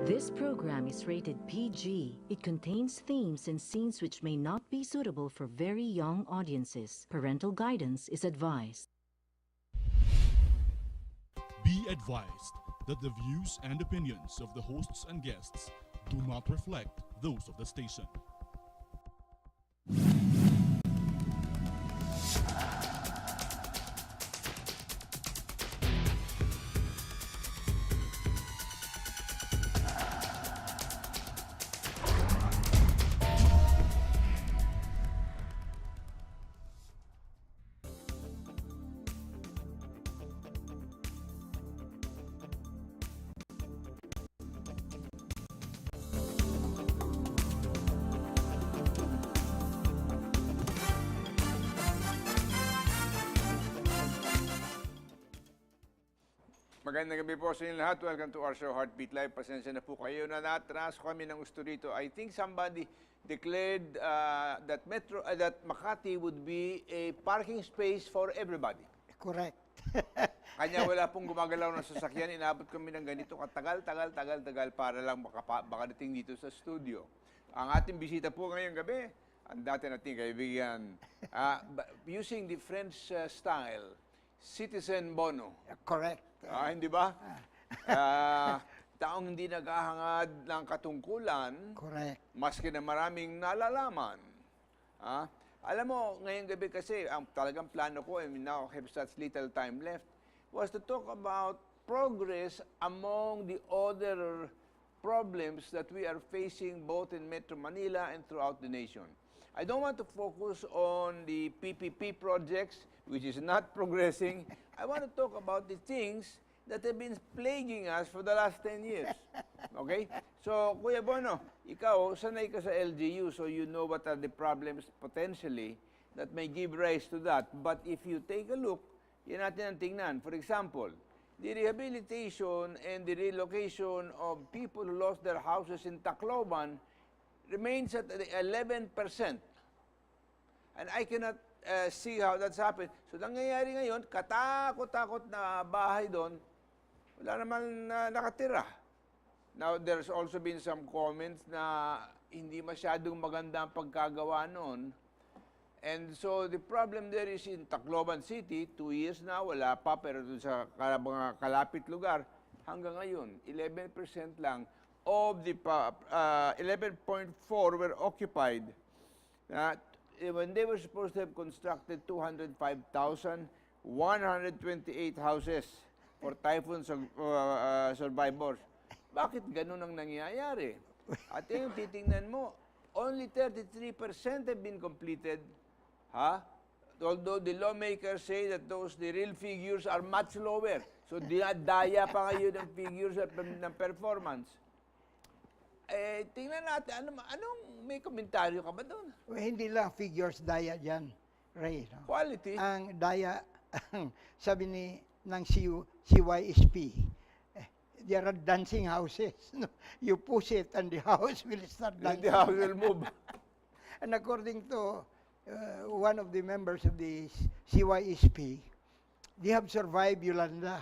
This program is rated PG. It contains themes and scenes which may not be suitable for very young audiences. Parental guidance is advised. Be advised that the views and opinions of the hosts and guests do not reflect those of the station. Magandang gabi po sa inyo lahat. Welcome to our show, Heartbeat Live. Pasensya na po kayo na natras kami ng gusto rito. I think somebody declared that Makati would be a parking space for everybody. Correct. Kanya wala pong gumagalaw ng sasakyan. Inabot kami ng ganito katagal para lang makarating dito sa studio. Ang ating bisita po ngayong gabi, ang dati nating kaibigan, using the French style, Citizen Bono. Correct. Hindi ba? Taong hindi naghahangad ng katungkulan, Correct. maski na maraming nalalaman. Alam mo, ngayong gabi kasi, ang talagang plano ko, and now I have such little time left, was to talk about progress among the other problems that we are facing both in Metro Manila and throughout the nation. I don't want to focus on the PPP projects, which is not progressing. I want to talk about the things that have been plaguing us for the last 10 years. Okay? So, Kuya Bono, ikaw, sanay ka sa LGU, so you know what are the problems potentially that may give rise to that. But if you take a look, yan natin ang tingnan. For example, the rehabilitation and the relocation of people who lost their houses in Tacloban remains at 11%. And I cannot see how that's happened. So, nangyayari ngayon, katakot-takot na bahay doon, wala naman nakatira. Now, there's also been some comments na hindi masyadong maganda ang pagkagawa noon. And so, the problem there is in Tacloban City, 2 years na, wala pa, pero doon sa mga kalapit lugar, hanggang ngayon, 11% lang of the 11.4 were occupied. When they were supposed to have constructed 205,128 houses for typhoon survivors. Bakit ganun ang nangyayari? At yung titingnan mo, only 33% have been completed. Although the lawmakers say that the real figures are much lower. So, dinadaya pa ngayon ng figures ng performance. Tingnan natin, anong may komentaryo ka ba doon? Well, hindi lang figures daya dyan, Ray. No? Quality. Ang daya, sabi ng CYSP, there are dancing houses. No? You push it and the house will start dancing. The house will move. And according to one of the members of the CYSP, they have survived Yolanda.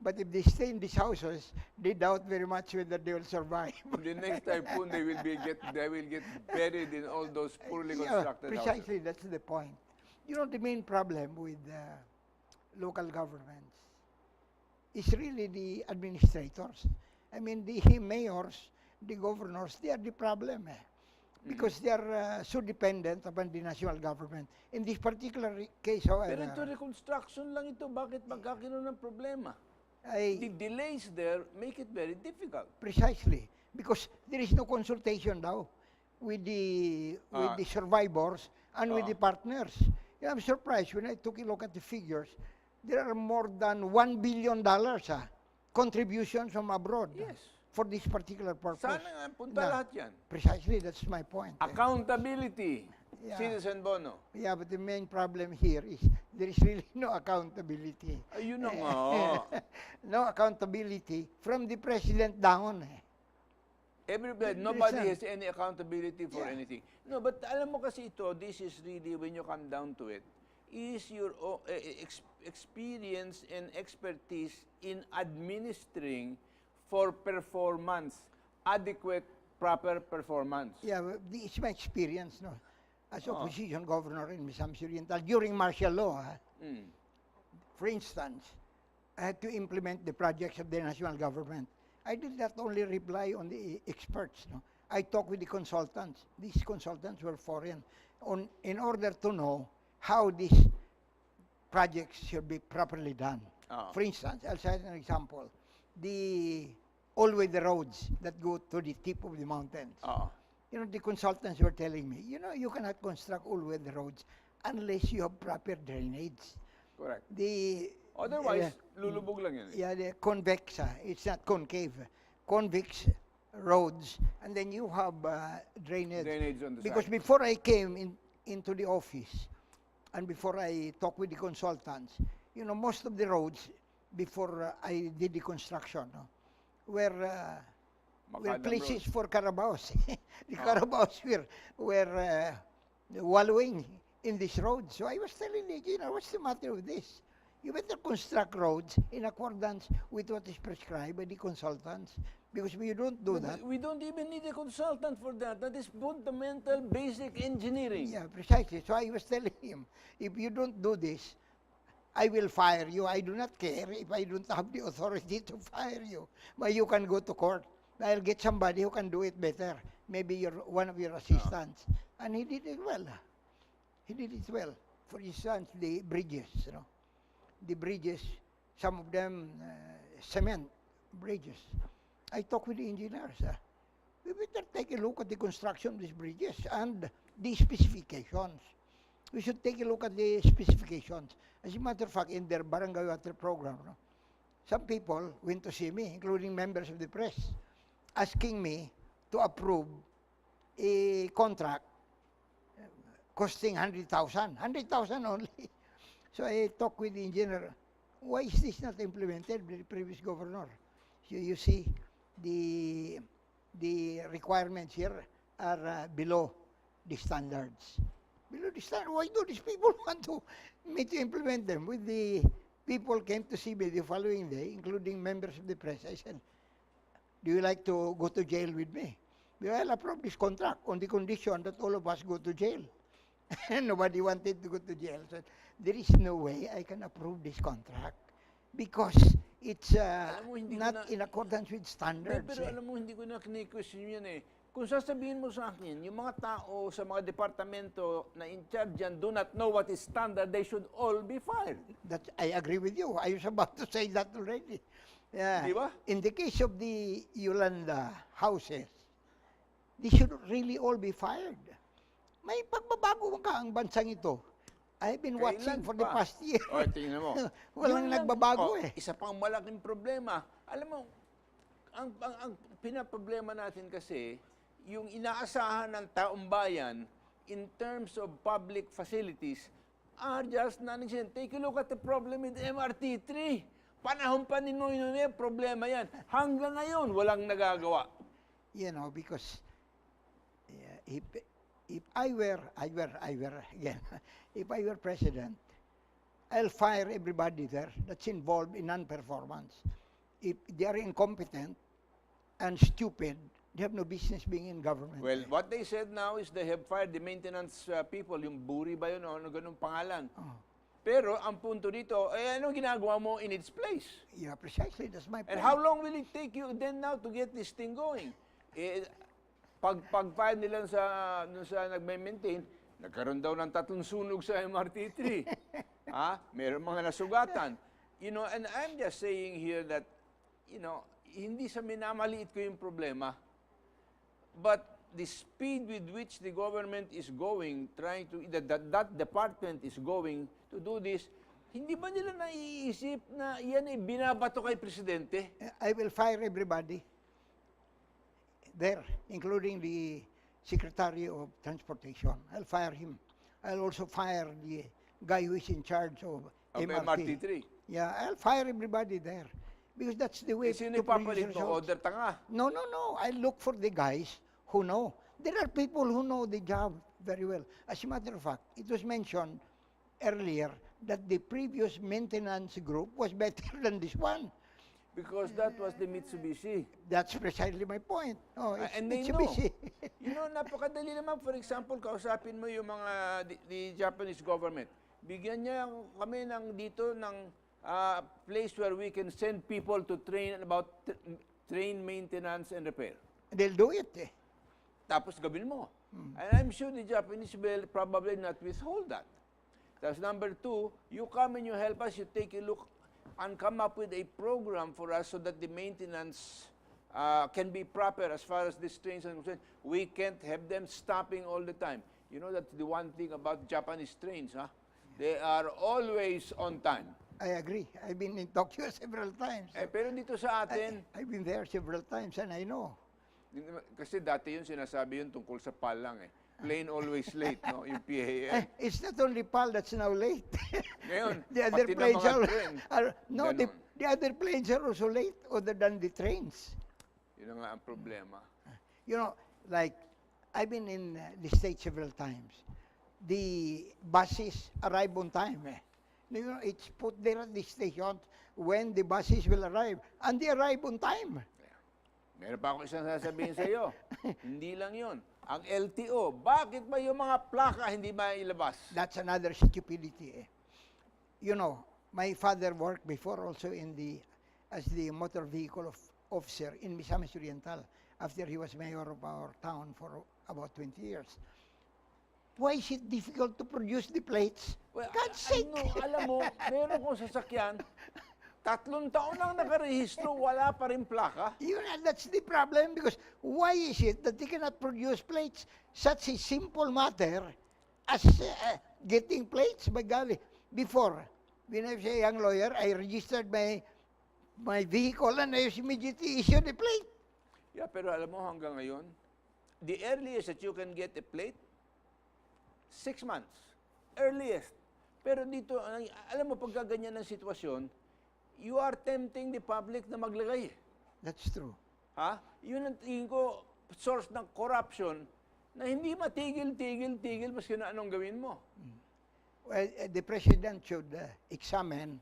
But if they stay in these houses, they doubt very much whether they will survive. The next typhoon, they will get buried in all those poorly constructed precisely, houses. that's the point. You know, the main problem with local governments is really the administrators. I mean, the mayors, the governors, they are the problem. Because they are so dependent upon the national government. In this particular case, however... Pero ito, reconstruction lang ito. Bakit magkakaroon ng problema? The delays there make it very difficult. Precisely. Because there is no consultation now with the survivors and with the partners. Yeah, I'm surprised when I took a look at the figures. There are more than $1 billion contributions from abroad. Yes. For this particular purpose. Sana nga, punta lahat yan. Precisely, that's my point. Accountability. Yeah. Citizen Bono. Yeah, but the main problem here is there is really no accountability. Ayun na nga. No accountability from the president down. Nobody has any accountability for anything. No, but alam mo kasi ito, this is really, when you come down to it, is your experience and expertise in administering for performance. adequate, proper performance. Yeah, it's my experience, no, as opposition governor in Misamis Oriental during martial law. For instance, I had to implement the projects of the national government. I did not only rely on the experts. No, I talked with the consultants. These consultants were foreign, in order to know how these projects should be properly done. For instance, I'll cite an example: the roads that go to the tip of the mountains. You know, the consultants were telling me, you know, you cannot construct all weather roads unless you have proper drainage. Correct. The Otherwise, lulubog lang yun. yeah, the convex, it's not concave, convex roads, and then you have drainage. Drainage on the Because side. before I came into the office, and before I talked with the consultants, you know, most of the roads, before I did the construction, no, were Macadam places Road. for Carabaos. The Carabaos were wallowing in this road. So I was telling the engineer, what's the matter with this? You better construct roads in accordance with what is prescribed by the consultants. Because if you don't do that, We don't even need a consultant for that. That is fundamental, basic engineering. yeah, precisely. So I was telling him, if you don't do this, I will fire you. I do not care if I don't have the authority to fire you. But you can go to court. I'll get somebody who can do it better. Maybe one of your assistants. And he did it well. He did it well. For instance, the bridges, you know. The bridges, some of them cement bridges. I talked with the engineers. We better take a look at the construction of these bridges and the specifications. We should take a look at the specifications. As a matter of fact, in their barangay water program, no, some people went to see me, including members of the press, asking me to approve a contract costing 100,000. 100,000 only. So I talked with the engineer, why is this not implemented by the previous governor? So you see, the requirements here are below the standards. Below the standard. Why do these people want me to implement them? With the people came to see me the following day, including members of the press. I said, do you like to go to jail with me? Well, I'll approve this contract on the condition that all of us go to jail. And nobody wanted to go to jail. So there is no way I can approve this contract because it's mo, hindi ko not na- in accordance with standards. Pero alam mo, hindi ko na kini-question yan eh. Kung sasabihin mo sa akin, yung mga tao sa mga departamento na in charge yan do not know what is standard, they should all be fired. That I agree with you. I was about to say that already. Yeah. Di ba? In the case of the Yolanda houses, they should really all be fired. May pagbabago ka ang bansang ito. I've been watching Kailan for the pa? past year. O, tingnan mo. Walang Yun lang. nagbabago O, eh. Isa pang malaking problema. Alam mo, ang pinaproblema natin kasi, yung inaasahan ng taong bayan in terms of public facilities are just non-existent. Take a look at the problem with MRT3. Panahon pa ni Noy Noy, problema yan. Hanggang ngayon, walang nagagawa. You know, because if I were again, if I were president, I'll fire everybody there that's involved in non-performance. If they are incompetent and stupid, they have no business being in government. Well, what they said now is they have fired the maintenance people, yung Buri ba yun, o ano ganung pangalan. Pero ang punto dito, ano ginagawa mo in its place? Yeah, precisely. That's my point. And how long will it take you then now to get this thing going? Pag-fire nila sa nagme-maintain, nagkaroon daw ng 3 sunog sa MRT3. Meron mga nasugatan. You know, and I'm just saying here that, you know, hindi sa minamaliit ko yung problema, but the speed with which the government is going, trying to, that department is going to do this, hindi ba nila naiisip na yan ay binabato kay Presidente? I will fire everybody there, including the Secretary of Transportation. I'll fire him. I'll also fire the guy who is in charge of MRT3. Yeah, I'll fire everybody there. Because that's the way Sino to produce ipapalit mo? results. Order tanga. No. I look for the guys who know. There are people who know the job very well. As a matter of fact, it was mentioned earlier that the previous maintenance group was better than this one. because that was the Mitsubishi. That's precisely my point. Oh, it's And they know. Mitsubishi. Napakadali naman. For example, kausapin mo yung mga the Japanese government. Bigyan niya kami dito ng place where we can send people to train about train maintenance and repair. They'll do it. Tapos gawin mo. And I'm sure the Japanese will probably not withhold that. That's number two, you come and you help us, you take a look and come up with a program for us so that the maintenance can be proper as far as these trains are concerned. We can't have them stopping all the time. You know, that's the one thing about Japanese trains, huh? They are always on time. I agree. I've been in Tokyo several times. Pero dito sa atin, I've been there several times and I know. kasi dati yun sinasabi yun tungkol sa PAL lang eh. Plain always late, no? Yung PAL. It's not only PAL that's now late. Ngayon, the other pati na planes mga train. no, the Ganon. other planes are also late other than the trains. Yun na nga ang problema. You know, like, I've been in the States several times. The buses arrive on time. You know, it's put there at the station when the buses will arrive. And they arrive on time. Meron pa ako isang sasabihin sa iyo. Hindi lang yun. Ang LTO, bakit ba yung mga plaka hindi mailabas? That's another stupidity. You know, my father worked before also as the motor vehicle officer in Misamis Oriental after he was mayor of our town for about 20 years. Why is it difficult to produce the plates? Well, God's sake! alam mo, meron kong sasakyan, 3 taon lang nakarehistro, wala pa rin plaka. You know, that's the problem because why is it that they cannot produce plates? Such a simple matter as getting plates. By golly, before, when I was a young lawyer, I registered my vehicle and I immediately issued a plate. Yeah, pero alam mo hanggang ngayon, the earliest that you can get a plate, 6 months. Earliest. Pero dito, alam mo, pagka ganyan ang sitwasyon, you are tempting the public na maglagay. That's true. Ha? Yun ang tingin ko, source ng corruption na hindi matigil-tigil maski na anong gawin mo. Well, the president should examine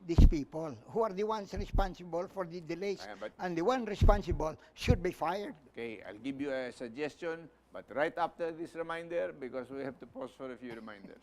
these people who are the ones responsible for the delays, and the one responsible should be fired. Okay, I'll give you a suggestion, but right after this reminder, because we have to pause for a few reminders.